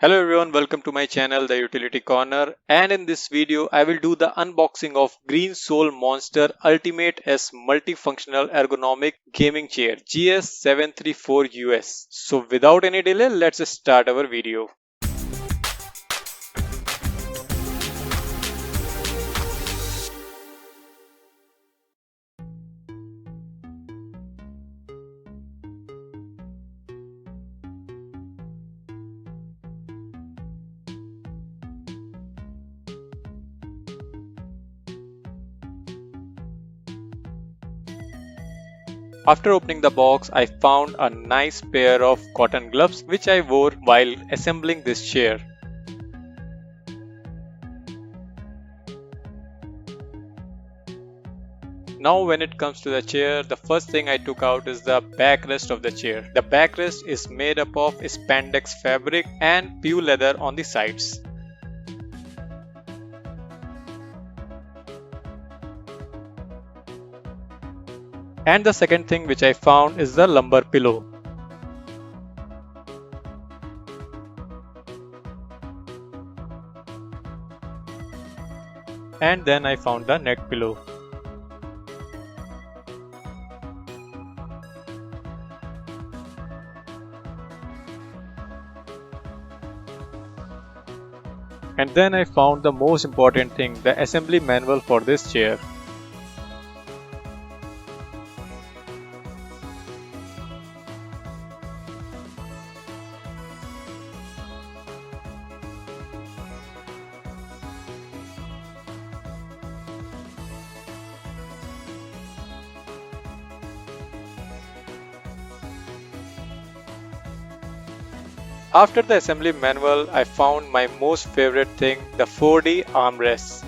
Hello everyone, welcome to my channel The Utility Corner, and in this video I will do the unboxing of Green Soul Monster Ultimate S Multifunctional Ergonomic Gaming Chair GS-734US. So without any delay, let's start our video. After opening the box, I found a nice pair of cotton gloves which I wore while assembling this chair. Now when it comes to the chair, the first thing I took out is the backrest of the chair. The backrest is made up of spandex fabric and pure leather on the sides. And the second thing which I found is the lumbar pillow. And then I found the neck pillow. And then I found the most important thing, the assembly manual for this chair. After the assembly manual, I found my most favorite thing, the 4D armrests.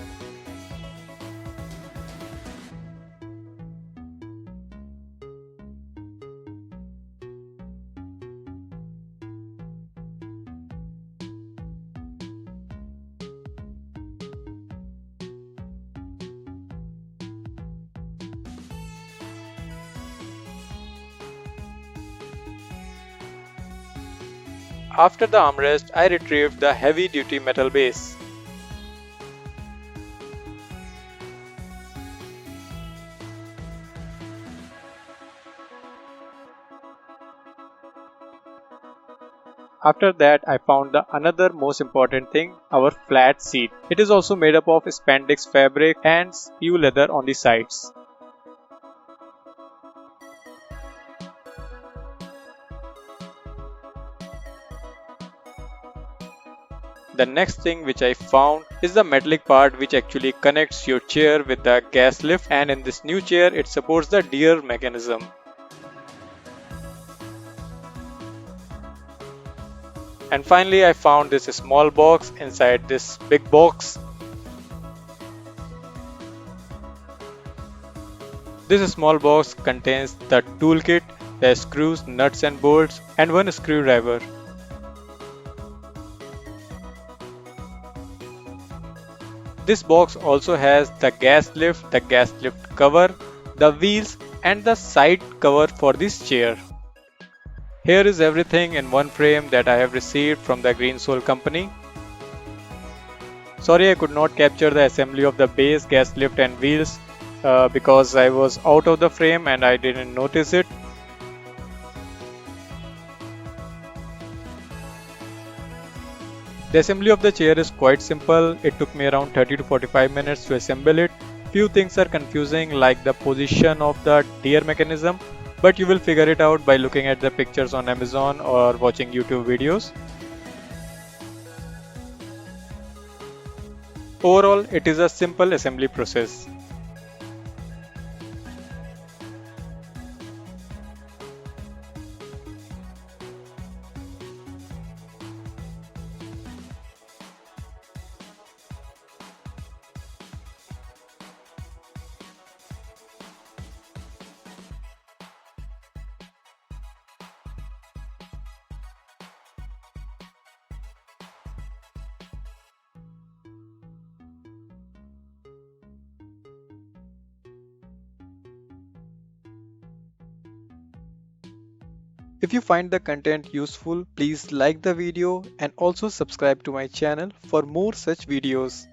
After the armrest, I retrieved the heavy-duty metal base. After that, I found the another most important thing, our flat seat. It is also made up of spandex fabric and pure leather on the sides. The next thing which I found is the metallic part which actually connects your chair with the gas lift, and in this new chair it supports the deer mechanism. And finally I found this small box inside this big box. This small box contains the toolkit, the screws, nuts and bolts, and one screwdriver. This box also has the gas lift cover, the wheels and the side cover for this chair. Here is everything in one frame that I have received from the Green Soul company. Sorry I could not capture the assembly of the base, gas lift and wheels because I was out of the frame and I didn't notice it. The assembly of the chair is quite simple. It took me around 30 to 45 minutes to assemble it. Few things are confusing like the position of the deer mechanism, but you will figure it out by looking at the pictures on Amazon or watching YouTube videos. Overall, it is a simple assembly process. If you find the content useful, please like the video and also subscribe to my channel for more such videos.